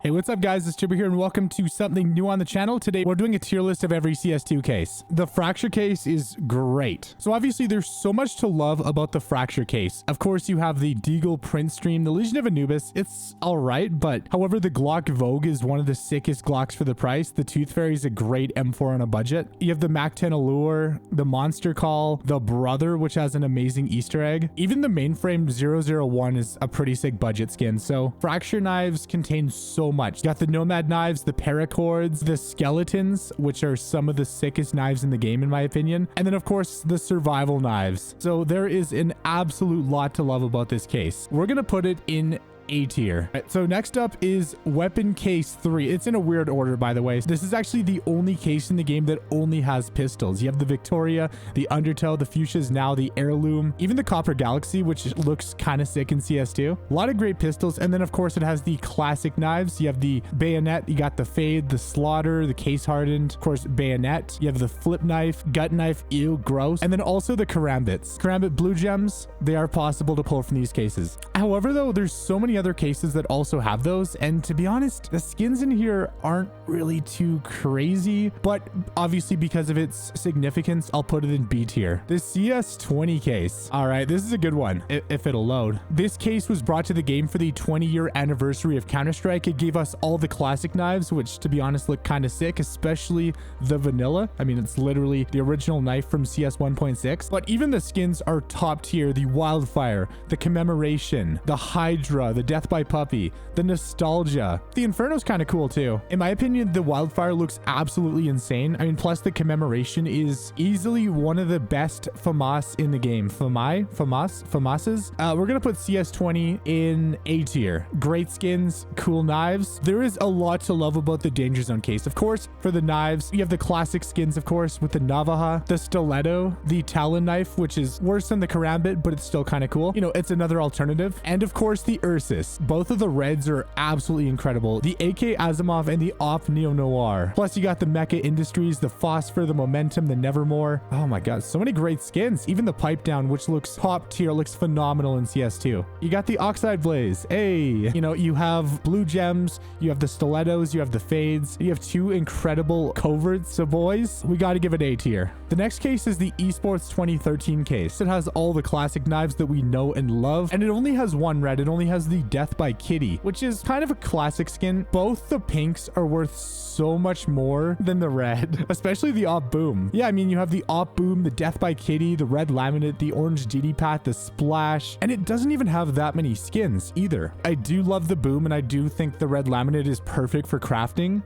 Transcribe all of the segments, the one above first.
Hey, what's up guys? It's Chipper here and welcome to something new on the channel. Today we're doing a tier list of every CS2 case. The Fracture case is great. So obviously there's so much to love about the Fracture case. Of course you have the Deagle print stream, the Legion of Anubis. It's alright, but however the Glock Vogue is one of the sickest Glocks for the price. The Tooth Fairy is a great M4 on a budget. You have the Mac 10 Allure, the Monster Call, the Brother, which has an amazing Easter egg. Even the Mainframe 001 is a pretty sick budget skin. So Fracture knives contain so much. You got the Nomad knives, the Paracords, the Skeletons, which are some of the sickest knives in the game in my opinion, and then of course the Survival knives. So there is an absolute lot to love about this case. We're gonna put it in A tier. Right, so next up is Weapon Case 3. It's in a weird order, by the way. This is actually the only case in the game that only has pistols. You have the Victoria, the Undertow, the Fuchsia's Now, the Heirloom, even the Copper Galaxy, which looks kind of sick in CS2. A lot of great pistols. And then of course it has the classic knives. You have the Bayonet, you got the Fade, the Slaughter, the Case Hardened, of course Bayonet. You have the Flip Knife, Gut Knife, ew, gross. And then also the Karambits. Karambit Blue Gems, they are possible to pull from these cases. However though, there's so many other cases that also have those, and to be honest, the skins in here aren't really too crazy, but obviously because of its significance I'll put it in B tier. The CS20 case. All right, this is a good one if it'll load. This case was brought to the game for the 20-year anniversary of Counter-Strike. It gave us all the classic knives, which to be honest look kind of sick, especially the vanilla. I mean, it's literally the original knife from CS 1.6, but even the skins are top tier. The Wildfire, the Commemoration, the Hydra, the Death by Puppy, the Nostalgia. The Inferno's kind of cool too. In my opinion, the Wildfire looks absolutely insane. I mean, plus the Commemoration is easily one of the best FAMAS in the game. FAMAS's. We're gonna put CS20 in A tier. Great skins, cool knives. There is a lot to love about the Danger Zone case. Of course, for the knives, you have the classic skins, of course, with the Navaja, the Stiletto, the Talon knife, which is worse than the Karambit, but it's still kind of cool. You know, it's another alternative. And of course, the Ursus. Both of the reds are absolutely incredible. The AK Asimov and the Op Neo Noir. Plus you got the Mecha Industries, the Phosphor, the Momentum, the Nevermore. Oh my god, so many great skins. Even the Pipe Down, which looks top tier, looks phenomenal in CS2. You got the Oxide Blaze. Hey, you know, you have Blue Gems, you have the Stilettos, you have the Fades, you have two incredible Coverts. So boys, we got to give it A tier. The next case is the Esports 2013 case. It has all the classic knives that we know and love, and it only has one red. It only has the Death by Kitty, which is kind of a classic skin. Both the pinks are worth so much more than the red, especially the Op Boom. Yeah, I mean, you have the Op Boom, the Death by Kitty, the red laminate, the orange DD Pat, the Splash, and it doesn't even have that many skins either. I do love the Boom, and I do think the red laminate is perfect for crafting.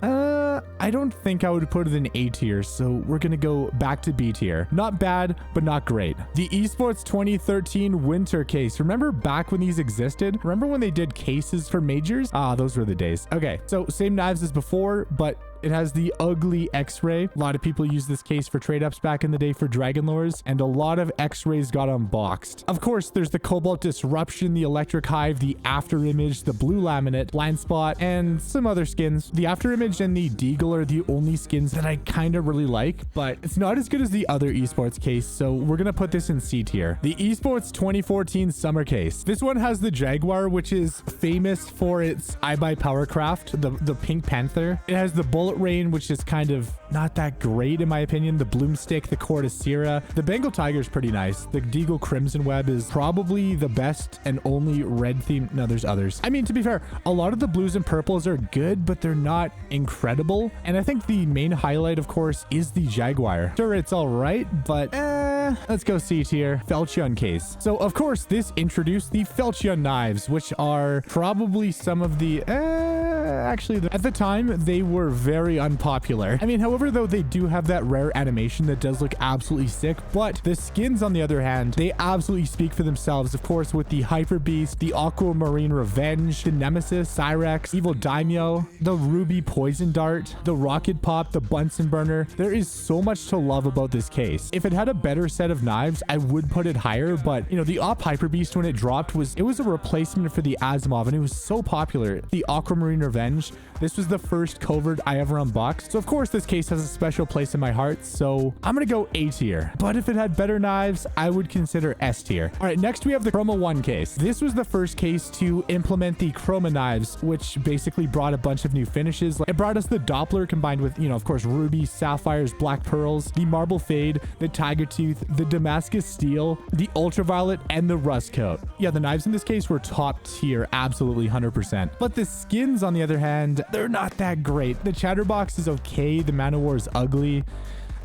I don't think I would put it in A tier, so we're gonna go back to B tier. Not bad, but not great. The Esports 2013 Winter case. Remember back when these existed? Remember when they did cases for majors? Ah, those were the days. Okay, so same knives as before, but it has the ugly X-ray. A lot of people use this case for trade-ups back in the day for Dragon Lores, and a lot of X-rays got unboxed. Of course, there's the Cobalt Disruption, the Electric Hive, the After Image, the Blue Laminate, Blind Spot, and some other skins. The After Image and the Deagle are the only skins that I kind of really like, but it's not as good as the other Esports case, so we're gonna put this in C tier. The Esports 2014 Summer case. This one has the Jaguar, which is famous for its I Buy Powercraft, the Pink Panther. It has the Bullet Rain, which is kind of not that great in my opinion. The Bloomstick, the Cortesira, the Bengal Tiger is pretty nice. The Deagle Crimson Web is probably the best and only red theme. No, there's others. I mean, to be fair, a lot of the blues and purples are good, but they're not incredible. And I think the main highlight, of course, is the Jaguar. Sure, it's all right, but let's go C tier. Felchion case. So of course, this introduced the Felchion knives, which are probably some of the actually at the time they were very unpopular. I mean, however though, they do have that rare animation that does look absolutely sick, but the skins on the other hand, they absolutely speak for themselves. Of course, with the Hyper Beast, the Aquamarine Revenge, the Nemesis, Cyrex, Evil Daimyo, the Ruby Poison Dart, the Rocket Pop, the Bunsen Burner. There is so much to love about this case. If it had a better set of knives, I would put it higher, but you know, the Hyper Beast when it dropped was a replacement for the Asimov, and it was so popular. The Aquamarine Revenge revenge. This was the first covert I ever unboxed. So of course this case has a special place in my heart. So I'm gonna go A tier. But if it had better knives, I would consider S tier. All right, next we have the Chroma 1 case. This was the first case to implement the Chroma knives, which basically brought a bunch of new finishes. It brought us the Doppler combined with, of course, ruby, sapphires, black pearls, the marble fade, the tiger tooth, the Damascus steel, the ultraviolet, and the rust coat. Yeah, the knives in this case were top tier, absolutely 100%. But the skins, on the other hand, they're not that great. The Chatterbox is okay. The Man of War is ugly.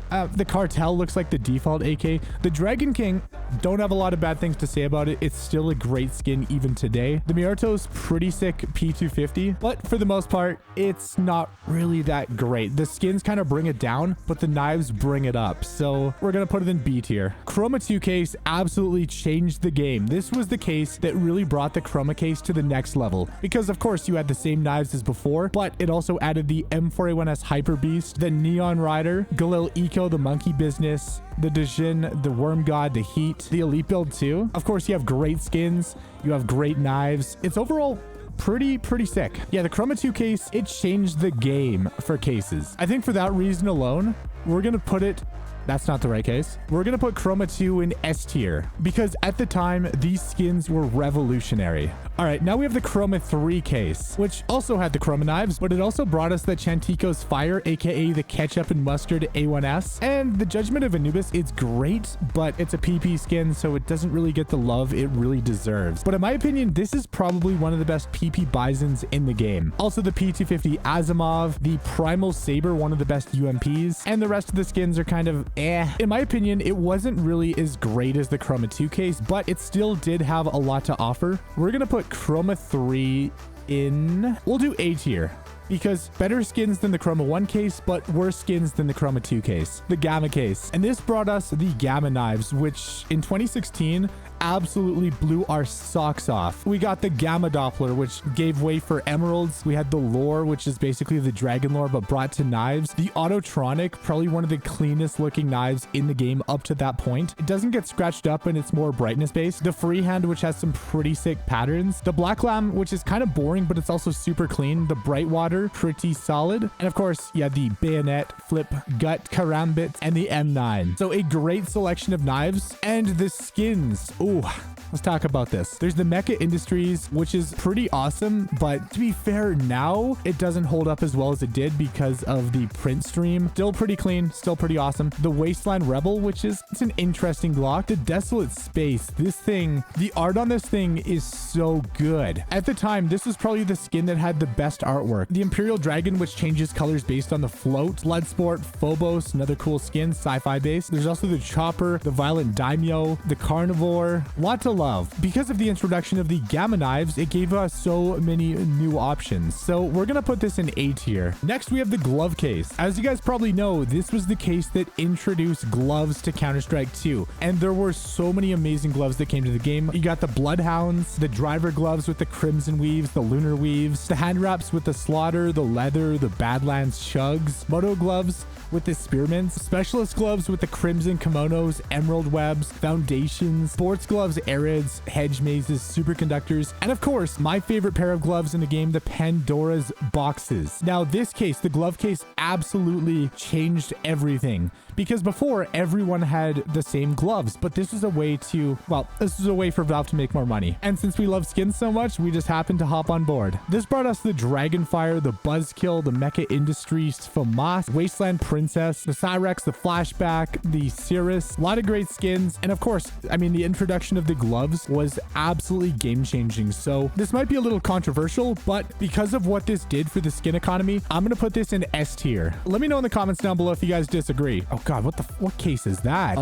The Cartel looks like the default AK. The Dragon King, don't have a lot of bad things to say about it. It's still a great skin even today. The Miarto's pretty sick P250, but for the most part, it's not really that great. The skins kind of bring it down, but the knives bring it up. So we're going to put it in B tier. Chroma 2 case absolutely changed the game. This was the case that really brought the Chroma case to the next level because of course you had the same knives as before, but it also added the M4A1S Hyper Beast, the Neon Rider, Galil Eco, the Monkey Business, the Dejin, the Worm God, the Heat, the Elite build too. Of course, you have great skins, you have great knives. It's overall pretty sick. Yeah, the Chroma 2 case, it changed the game for cases. I think for that reason alone, we're gonna put it... That's not the right case. We're going to put Chroma 2 in S tier because at the time, these skins were revolutionary. All right, now we have the Chroma 3 case, which also had the Chroma knives, but it also brought us the Chantico's Fire, aka the Ketchup and Mustard A1S. And the Judgment of Anubis, it's great, but it's a PP skin, so it doesn't really get the love it really deserves. But in my opinion, this is probably one of the best PP Bisons in the game. Also, the P250 Asimov, the Primal Saber, one of the best UMPs, and the rest of the skins are kind of in my opinion, it wasn't really as great as the Chroma 2 case, but it still did have a lot to offer. We're going to put Chroma 3 in... We'll do A tier. Because better skins than the Chroma 1 case, but worse skins than the Chroma 2 case. The Gamma case. And this brought us the Gamma knives, which in 2016 absolutely blew our socks off. We got the Gamma Doppler, which gave way for emeralds. We had the Lore, which is basically the Dragon Lore, but brought to knives. The Autotronic, probably one of the cleanest looking knives in the game up to that point. It doesn't get scratched up and it's more brightness based. The Freehand, which has some pretty sick patterns. The Black Lamb, which is kind of boring, but it's also super clean. The Brightwater, pretty solid. And of course, yeah, the Bayonet, Flip, Gut, Karambit, and the M9. So a great selection of knives. And the skins. Ooh, let's talk about this. There's the Mecha Industries, which is pretty awesome, but to be fair, now it doesn't hold up as well as it did because of the print stream. Still pretty clean, still pretty awesome. The Wasteland Rebel, which is, it's an interesting Glock. The Desolate Space, this thing, the art on this thing is so good. At the time, this was probably the skin that had the best artwork. The Imperial Dragon, which changes colors based on the float. Bloodsport, Phobos, another cool skin, sci-fi based. There's also the Chopper, the Violent Daimyo, the Carnivore. Lot to love. Because of the introduction of the Gamma knives, it gave us so many new options. So we're gonna put this in A tier. Next, we have the glove case. As you guys probably know, this was the case that introduced gloves to Counter-Strike 2. And there were so many amazing gloves that came to the game. You got the Bloodhounds, the driver gloves with the Crimson Weaves, the Lunar Weaves, the hand wraps with the Slaughter, the Leather, the Badlands Chugs, Moto gloves with the Spearmins, Specialist gloves with the Crimson Kimonos, Emerald Webs, Foundations, Sports gloves, Arids, Hedge Mazes, Superconductors, and of course, my favorite pair of gloves in the game, the Pandora's Boxes. Now, this case, the glove case, absolutely changed everything. Because before, everyone had the same gloves, but this was a way to, well, this was a way for Valve to make more money. And since we love skins so much, we just happened to hop on board. This brought us the Dragonfire, the Buzzkill, the Mecha Industries, FAMAS, Wasteland Princess, the Cyrex, the Flashback, the Cirrus, a lot of great skins. And of course, I mean, the introduction of the gloves was absolutely game-changing. So this might be a little controversial, but because of what this did for the skin economy, I'm going to put this in S tier. Let me know in the comments down below if you guys disagree. Oh God, what case is that?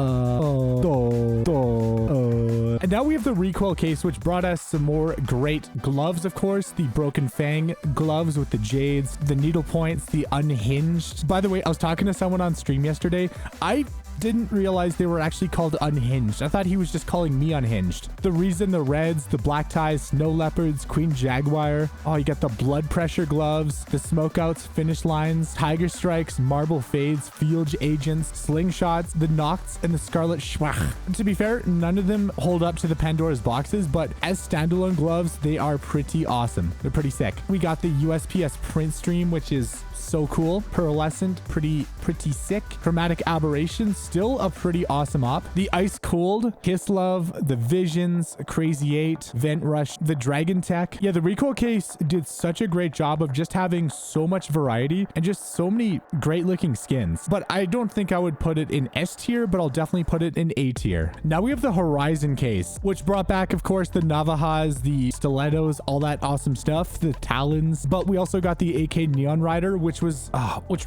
And now we have the recoil case, which brought us some more great gloves, of course. The Broken Fang gloves with the Jades, the Needle Points, the Unhinged. By the way, I was talking to someone on stream yesterday. I Didn't realize they were actually called unhinged. I thought he was just calling me unhinged. The reason, the reds, the black ties, snow leopards, queen jaguar. Oh, you got the blood pressure gloves, the smokeouts, finish lines, tiger strikes, marble fades, field agents, slingshots, the nocts, and the scarlet schwach. To be fair, none of them hold up to the Pandora's boxes, but as standalone gloves, they are pretty awesome. They're pretty sick. We got the USPS print stream, which is so cool. Pearlescent, pretty sick. Chromatic aberration, still a pretty awesome op. The ice cold, kiss love, the visions, crazy 8, vent rush, the dragon tech. Yeah, the recoil case did such a great job of just having so much variety and just so many great looking skins. But I don't think I would put it in S tier, but I'll definitely put it in A tier. Now we have the Horizon case, which brought back, of course, the Navahas, the stilettos, all that awesome stuff, the talons. But we also got the AK Neon Rider, which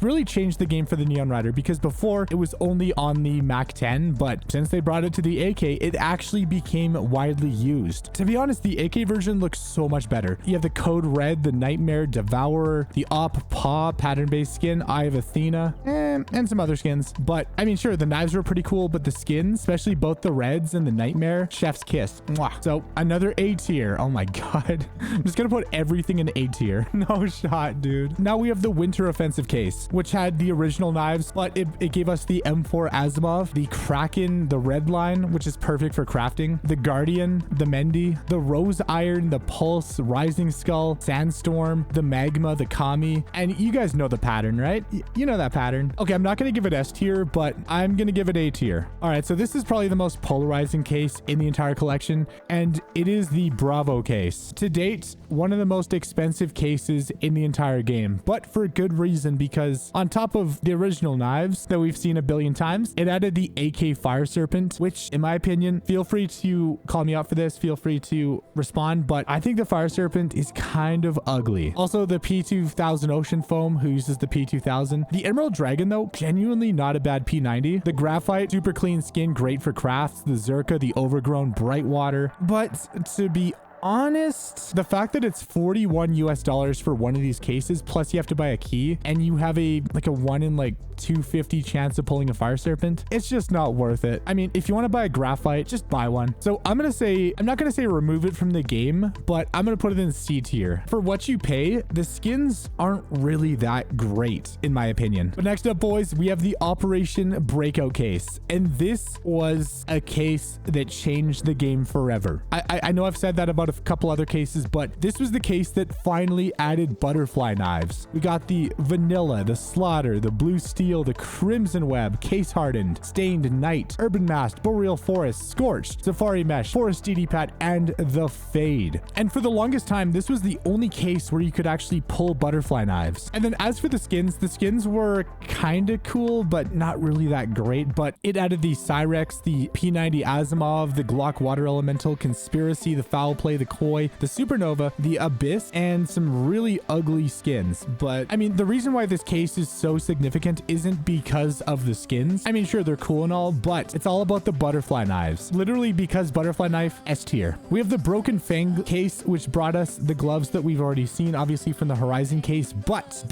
really changed the game for the Neon Rider, because before it was only on the Mac 10, but since they brought it to the AK, it actually became widely used. To be honest, the AK version looks so much better. You have the Code Red, the Nightmare Devourer, the Op Paw pattern-based skin, Eye of Athena, and some other skins. But I mean, sure, the knives were pretty cool, but the skins, especially both the Reds and the Nightmare, chef's kiss. Mwah. So another A tier. Oh my god. I'm just gonna put everything in A tier. No shot, dude. Now we have the Winter Offensive case, which had the original knives, but it gave us the M4 Asimov, the Kraken, the Red Line, which is perfect for crafting, the Guardian, the Mendy, the Rose Iron, the Pulse, Rising Skull, Sandstorm, the Magma, the Kami, and you guys know the pattern, right? You know that pattern. Okay, I'm not going to give it S tier, but I'm going to give it A tier. All right, so this is probably the most polarizing case in the entire collection, and it is the Bravo case. To date, one of the most expensive cases in the entire game, but for a good reason, because on top of the original knives that we've seen a billion times, it added the AK Fire Serpent, which in my opinion, feel free to call me out for this, feel free to respond, but I think the Fire Serpent is kind of ugly. Also, the P2000 Ocean Foam, who uses the P2000. The Emerald Dragon, though, genuinely not a bad P90. The Graphite, super clean skin, great for crafts. The Zerka, the Overgrown, Brightwater. But to be honest, the fact that it's $41 US for one of these cases, plus you have to buy a key, and you have a 1 in 250 chance of pulling a Fire Serpent, it's just not worth it. I mean, if you want to buy a Graphite, just buy one. So I'm not gonna say remove it from the game, but I'm gonna put it in C tier. For what you pay, the skins aren't really that great, in my opinion. But next up, boys, we have the Operation Breakout case, and this was a case that changed the game forever. I know I've said that about a couple other cases, but this was the case that finally added butterfly knives. We got the Vanilla, the Slaughter, the Blue Steel, the Crimson Web, Case Hardened, Stained Night, Urban Mast, Boreal Forest, Scorched, Safari Mesh, Forest DD Pad, and the Fade. And for the longest time, this was the only case where you could actually pull butterfly knives. And then as for the skins were kind of cool, but not really that great. But it added the Cyrex, the P90 Asimov, the Glock Water Elemental, Conspiracy, the Foul Play, the Koi, the Supernova, the Abyss, and some really ugly skins. But I mean, the reason why this case is so significant isn't because of the skins. I mean, sure, they're cool and all, but it's all about the butterfly knives. Literally, because butterfly knife, S tier. We have the Broken Fang case, which brought us the gloves that we've already seen, obviously from the Horizon case, but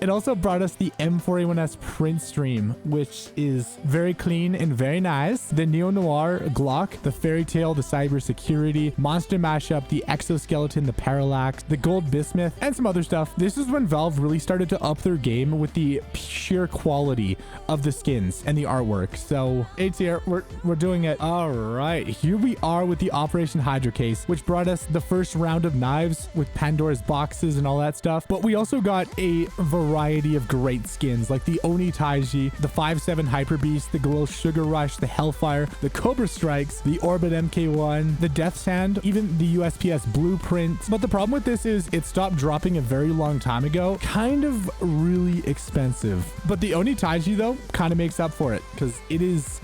it also brought us the M4A1S print stream, which is very clean and very nice. The Neo Noir Glock, the Fairy Tale, the Cyber Security, Monster Mashup, the Exoskeleton, the Parallax, the Gold Bismuth, and some other stuff. This is when Valve really started to up their game with the sheer quality of the skins and the artwork. So A tier, we're doing it. All right, here we are with the Operation Hydra case, which brought us the first round of knives with Pandora's boxes and all that stuff. But we also got a variety of great skins like the Oni Taiji, the 5.7 Hyper Beast, the Glow Sugar Rush, the Hellfire, the Cobra Strikes, the Orbit MK1, the Death's Hand, even the USPS Blueprint. But the problem with this is it stopped dropping a very long time ago. Kind of really expensive. But the Oni Taiji, though, kind of makes up for it. because it is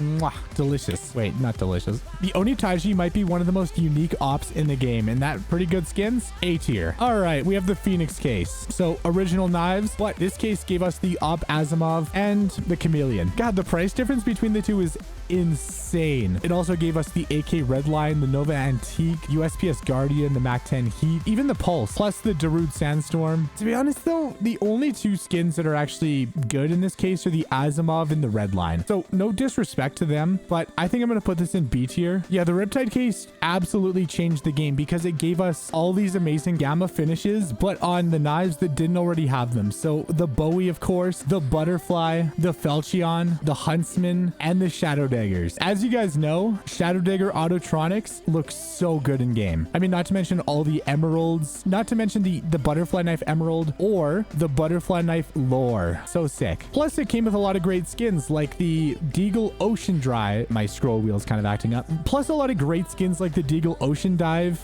delicious. Wait, not delicious. The Onitaiji might be one of the most unique ops in the game, and that pretty good skins, A tier. All right, we have the Phoenix case. So original knives, but this case gave us the Op Asimov and the Chameleon. God, the price difference between the two is insane. It also gave us the AK Redline, the Nova Antique, USPS Guardian, the Mac 10 Heat, even the Pulse, plus the Darude Sandstorm. To be honest though, the only two skins that are actually good in this case are the Asimov and the Redline. So no disrespect to them, but I think I'm going to put this in B tier. Yeah, the Riptide case absolutely changed the game because it gave us all these amazing gamma finishes, but on the knives that didn't already have them. So the Bowie, of course, the Butterfly, the Falchion, the Huntsman, and the Shadow Daggers. As you guys know, Shadow Dagger Autotronics looks so good in game. I mean, not to mention all the emeralds, not to mention the Butterfly Knife Emerald or the Butterfly Knife Lore. So sick. Plus, it came with a lot of great skins like the Deagle Ocean Dry. My scroll wheel's kind of acting up. Plus, a lot of great skins like the Deagle Ocean Dive,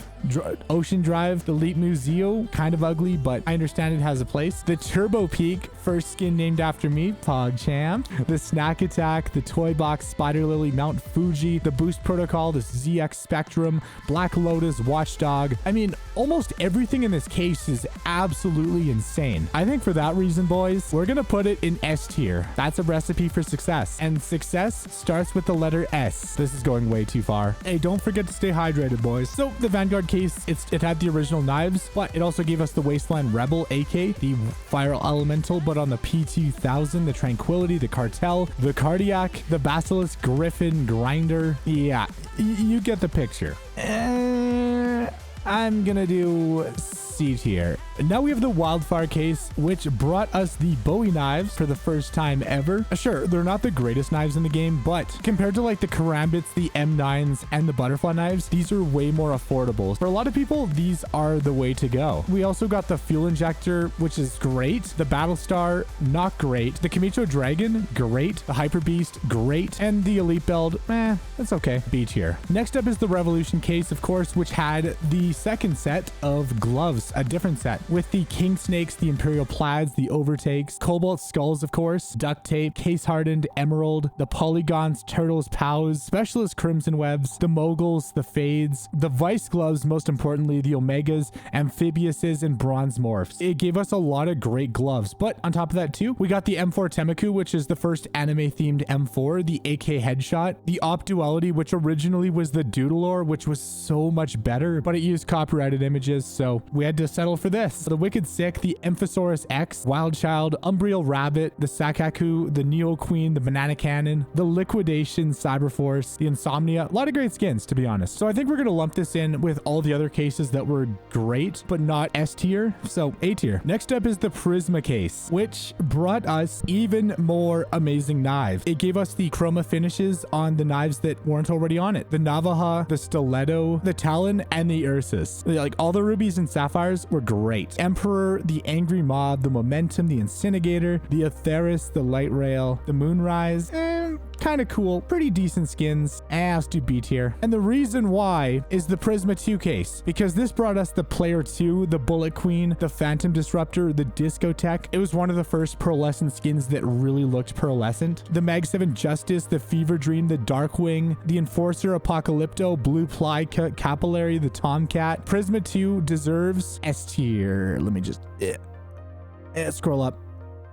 Ocean Drive, the Leap Museo, kind of ugly, but I understand it has a place. The Turbo Peak, first skin named after me, PogChamp. The Snack Attack, the Toy Box, Spider Lily, Mount Fuji, the Boost Protocol, the ZX Spectrum, Black Lotus, Watchdog. I mean, almost everything in this case is absolutely insane. I think for that reason, boys, we're gonna put it in S tier. That's a recipe for success, and success starts with the letter S. This is going way too far. Hey, don't forget to stay hydrated, boys. So the Vanguard case, it had the original knives, but it also gave us the Wasteland Rebel AK, the Fire Elemental, but on the P2000, the Tranquility, the Cartel, the Cardiac, the Basilisk, Griffin, Grinder. Yeah, you get the picture. I'm gonna do C tier. Now we have the Wildfire case, which brought us the Bowie knives for the first time ever. Sure, they're not the greatest knives in the game, but compared to like the Karambits, the M9s, and the Butterfly knives, these are way more affordable. For a lot of people, these are the way to go. We also got the Fuel Injector, which is great. The Battlestar, not great. The Kamicho Dragon, great. The Hyper Beast, great. And the Elite Belt, that's okay. B tier. Next up is the Revolution case, of course, which had the second set of gloves, a different set, with the King Snakes, the Imperial Plaids, the Overtakes, Cobalt Skulls, of course, Duct Tape, Case Hardened Emerald, the Polygons, Turtles, Pows, Specialist Crimson Webs, the Moguls, the Fades, the Vice Gloves, most importantly, the Omegas, Amphibiuses, and Bronze Morphs. It gave us a lot of great gloves, but on top of that too, we got the M4 Temaku, which is the first anime-themed M4, the AK Headshot, the Op Duality, which originally was the Doodalore, which was so much better, but it used copyrighted images, so we had to settle for this. The Wicked Sick, the Emphosaurus X, Wild Child, Umbriel Rabbit, the Sakaku, the Neo Queen, the Banana Cannon, the Liquidation Cyberforce, the Insomnia. A lot of great skins, to be honest. So I think we're going to lump this in with all the other cases that were great, but not S tier. So A tier. Next up is the Prisma case, which brought us even more amazing knives. It gave us the Chroma finishes on the knives that weren't already on it. The Navaja, the Stiletto, the Talon, and the Ursus. Like all the rubies and sapphires were great. Emperor, the Angry Mob, the Momentum, the Incinerator, the Atheris, the Light Rail, the Moonrise, kind of cool, pretty decent skins. Let's do B tier. And the reason why is the Prisma 2 case, because this brought us the Player 2, the Bullet Queen, the Phantom Disruptor, the Discotheque. It was one of the first pearlescent skins that really looked pearlescent. The Mag 7 Justice, the Fever Dream, the Darkwing, the Enforcer Apocalypto, Blue Ply Capillary, the Tomcat. Prisma 2 deserves S tier. Let me just scroll up.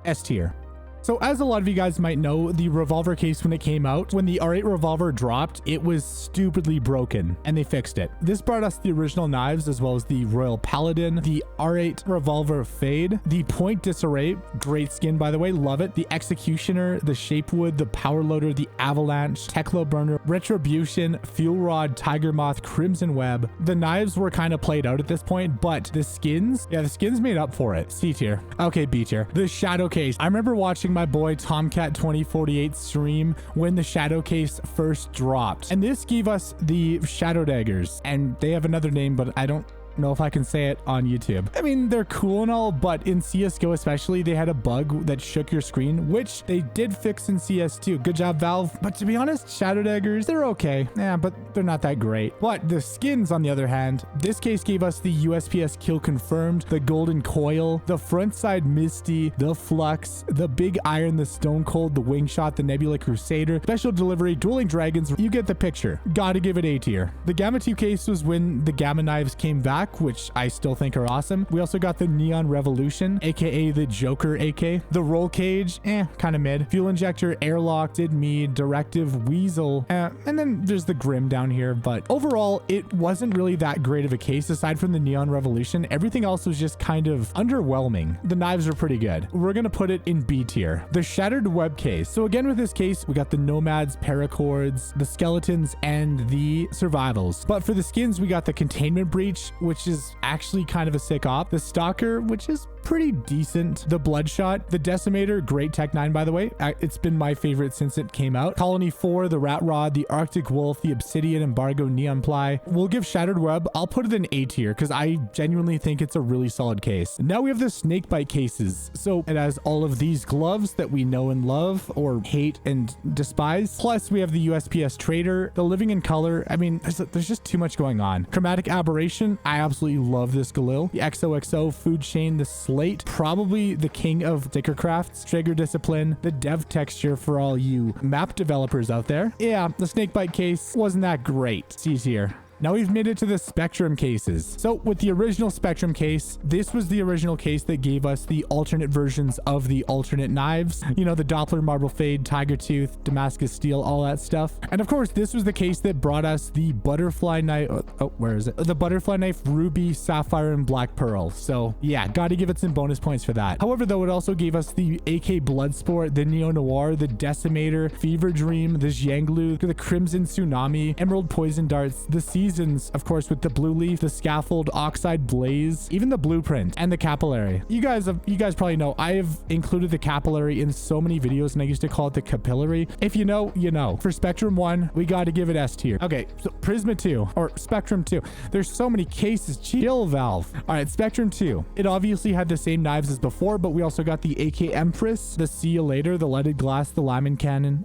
S tier. So as a lot of you guys might know, the revolver case, when it came out, when the R8 revolver dropped, it was stupidly broken and they fixed it. This brought us the original knives as well as the Royal Paladin, the R8 revolver Fade, the Point Disarray, great skin by the way, love it, the Executioner, the Shapewood, the Power Loader, the Avalanche, Teklo Burner, Retribution, Fuel Rod, Tiger Moth, Crimson Web. The knives were kind of played out at this point, but the skins, the skins made up for it. C tier. Okay, B tier. The Shadow case. I remember watching my boy Tomcat 2048 stream when the Shadow case first dropped, and this gave us the Shadow Daggers, and they have another name, but I don't know if I can say it on YouTube. I mean, they're cool and all, but in CSGO especially, they had a bug that shook your screen, which they did fix in CS2. Good job, Valve. But to be honest, Shadow Daggers, they're okay. Yeah, but they're not that great. But the skins, on the other hand, this case gave us the USPS Kill Confirmed, the Golden Coil, the Frontside Misty, the Flux, the Big Iron, the Stone Cold, the Wing Shot, the Nebula Crusader, Special Delivery, Dueling Dragons. You get the picture. Gotta give it A tier. The Gamma 2 case was when the Gamma Knives came back, which I still think are awesome. We also got the Neon Revolution, aka the Joker AK, the Roll Cage, kind of mid, Fuel Injector, Airlock, Did Me, Directive, Weasel, and then there's the Grim down here. But overall, it wasn't really that great of a case. Aside from the Neon Revolution, everything else was just kind of underwhelming. The knives are pretty good. We're gonna put it in B tier. The Shattered Web case. So again, with this case, we got the Nomads, Paracords, the Skeletons, and the Survivals. But for the skins, we got the Containment Breach, which is actually kind of a sick op. The Stalker, which is pretty decent. The Bloodshot, the Decimator, great Tech 9, by the way. It's been my favorite since it came out. Colony 4, the Rat Rod, the Arctic Wolf, the Obsidian Embargo, Neon Ply. We'll give Shattered Web, I'll put it in A tier because I genuinely think it's a really solid case. Now we have the Snakebite cases. So it has all of these gloves that we know and love or hate and despise. Plus we have the USPS Trader, the Living in Color. I mean, there's just too much going on. Chromatic Aberration, I absolutely love this Galil. The XOXO, Food Chain, the Slate, probably the king of sticker crafts, Trigger Discipline, the Dev Texture for all you map developers out there. Yeah, the Snakebite case wasn't that great. C tier. Now we've made it to the Spectrum cases. So with the original Spectrum case, this was the original case that gave us the alternate versions of the alternate knives. You know, the Doppler Marble Fade, Tiger Tooth, Damascus Steel, all that stuff. And of course, this was the case that brought us the Butterfly Knife. Oh, where is it? The Butterfly Knife, Ruby, Sapphire, and Black Pearl. So yeah, gotta give it some bonus points for that. However, though, it also gave us the AK Bloodsport, the Neo Noir, the Decimator, Fever Dream, the Jianglu, the Crimson Tsunami, Emerald Poison Darts, the Seasons, of course, with the Blue Leaf, the Scaffold, Oxide Blaze, even the Blueprint, and the Capillary. You guys probably know I have included the Capillary in so many videos, and I used to call it the Capillary. If you know, you know. For Spectrum 1, we got to give it S tier. Okay, so Prisma 2 or Spectrum 2. There's so many cases. Chill, Valve. All right, Spectrum 2. It obviously had the same knives as before, but we also got the AK Empress, the See You Later, the Leaded Glass, the Lama Cannon,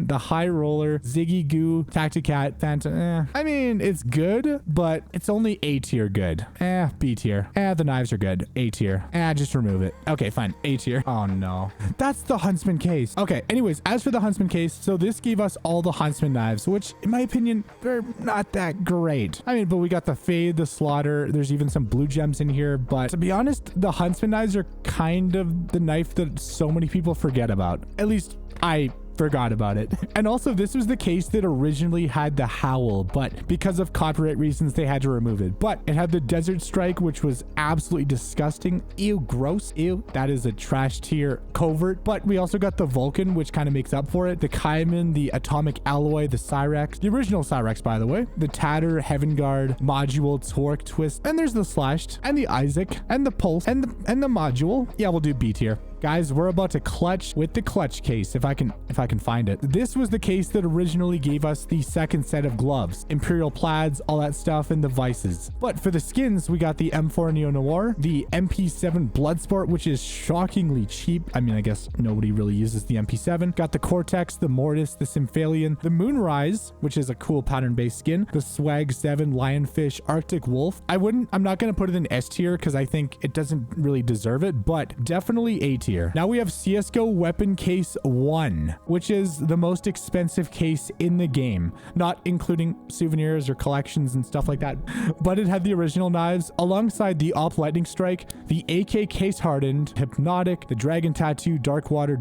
the High Roller, Ziggy Goo, Tacticat, Phantom. I mean, it's good, but it's only A tier good. B tier. The knives are good. A tier. Just remove it. Okay, fine. A tier. Oh no. That's the Huntsman case. Okay, anyways, as for the Huntsman case, so this gave us all the Huntsman knives, which in my opinion, they're not that great. I mean, but we got the Fade, the Slaughter. There's even some blue gems in here, but to be honest, the Huntsman knives are kind of the knife that so many people forget about. At least I forgot about it. And also, this was the case that originally had the Howl, but because of copyright reasons, they had to remove it. But it had the Desert Strike, which was absolutely disgusting. Ew, gross. Ew, that is a trash tier covert. But we also got the Vulcan, which kind of makes up for it. The Kaiman, the Atomic Alloy, the Cyrex, the original Cyrex, by the way, the Tatter, Heaven Guard, Module, Torque, Twist, and there's the Slashed, and the Isaac, and the Pulse, and the Module. Yeah, we'll do B tier. Guys, we're about to clutch with the clutch case, if I can find it. This was the case that originally gave us the second set of gloves, Imperial Plaids, all that stuff, and the Vices. But for the skins, we got the M4 Neo Noir, the MP7 Bloodsport, which is shockingly cheap. I mean, I guess nobody really uses the MP7. Got the Cortex, the Mortis, the Symphalion, the Moonrise, which is a cool pattern-based skin, the Swag 7, Lionfish, Arctic Wolf. I'm not going to put it in S tier because I think it doesn't really deserve it, but definitely A tier. Now we have CSGO Weapon Case 1, which is the most expensive case in the game, not including souvenirs or collections and stuff like that, but it had the original knives alongside the Op Lightning Strike, the AK Case Hardened, Hypnotic, the Dragon Tattoo, Dark Water,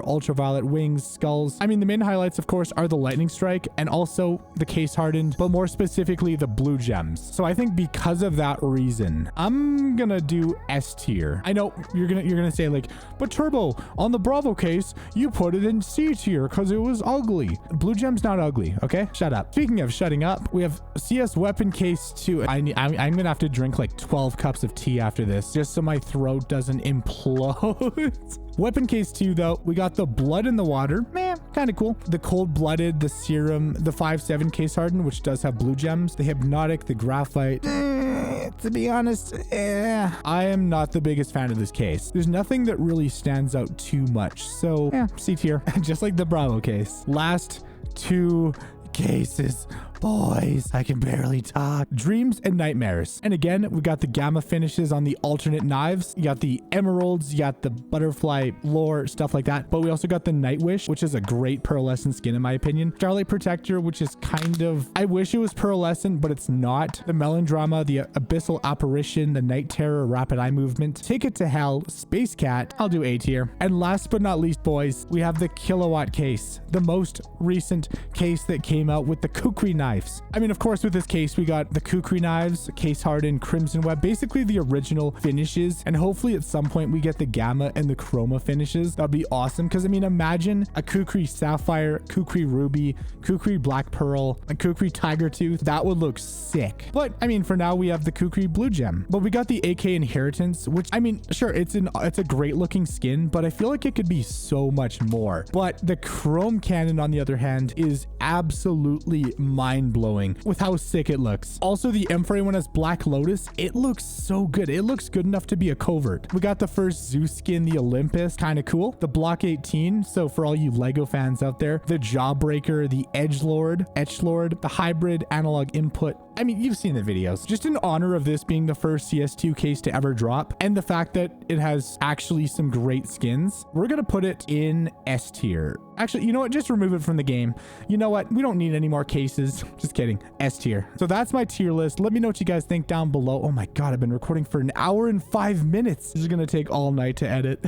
Ultraviolet, Wings, Skulls. I mean, the main highlights, of course, are the Lightning Strike and also the Case Hardened, but more specifically the Blue Gems. So I think because of that reason, I'm gonna do S tier. I know you're gonna say like, but Turbo, on the Bravo case, you put it in C tier because it was ugly. Blue Gem's not ugly, okay? Shut up. Speaking of shutting up, we have CS Weapon Case 2. I'm gonna have to drink like 12 cups of tea after this just so my throat doesn't implode. Weapon Case 2, though, we got the Blood in the Water. Man, kind of cool. The cold-blooded, the serum, the 5.7 case hardened, which does have blue gems, the hypnotic, the graphite. To be honest, I am not the biggest fan of this case. There's nothing that really stands out too much. So yeah, C tier, just like the Bravo case. Last two cases. Boys, I can barely talk. Dreams and nightmares. And again, we got the gamma finishes on the alternate knives. You got the emeralds, you got the butterfly lore, stuff like that. But we also got the Night Wish, which is a great pearlescent skin in my opinion. Starlight Protector, which is kind of, I wish it was pearlescent, but it's not. The Melodrama, the Abyssal Apparition, the Night Terror, Rapid Eye Movement, Take It to Hell, Space Cat, I'll do A tier. And last but not least, boys, we have the Kilowatt case, the most recent case that came out with the Kukri knives. I mean, of course, with this case, we got the Kukri knives, case hardened, Crimson Web, basically the original finishes. And hopefully at some point we get the Gamma and the Chroma finishes. That'd be awesome. Because I mean, imagine a Kukri Sapphire, Kukri Ruby, Kukri Black Pearl, a Kukri Tiger Tooth. That would look sick. But I mean, for now we have the Kukri Blue Gem. But we got the AK Inheritance, which I mean, sure, it's a great looking skin, but I feel like it could be so much more. But the Chrome Cannon, on the other hand, is absolutely mind-blowing with how sick it looks. Also, the M41 has Black Lotus. It looks so good. It looks good enough to be a covert. We got the first Zeus skin, the Olympus, kind of cool. The Block 18, so for all you Lego fans out there, the Jawbreaker, the Edgelord, the hybrid analog input. I mean, you've seen the videos. Just in honor of this being the first CS2 case to ever drop, and the fact that it has actually some great skins, we're gonna put it in S tier. Actually, you know what? Just remove it from the game. You know what? We don't need any more cases. Just kidding. S tier. So that's my tier list. Let me know what you guys think down below. Oh my God, I've been recording for an hour and 5 minutes. This is gonna take all night to edit.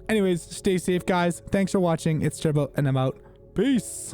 Anyways, stay safe, guys. Thanks for watching. It's Turbo, and I'm out. Peace.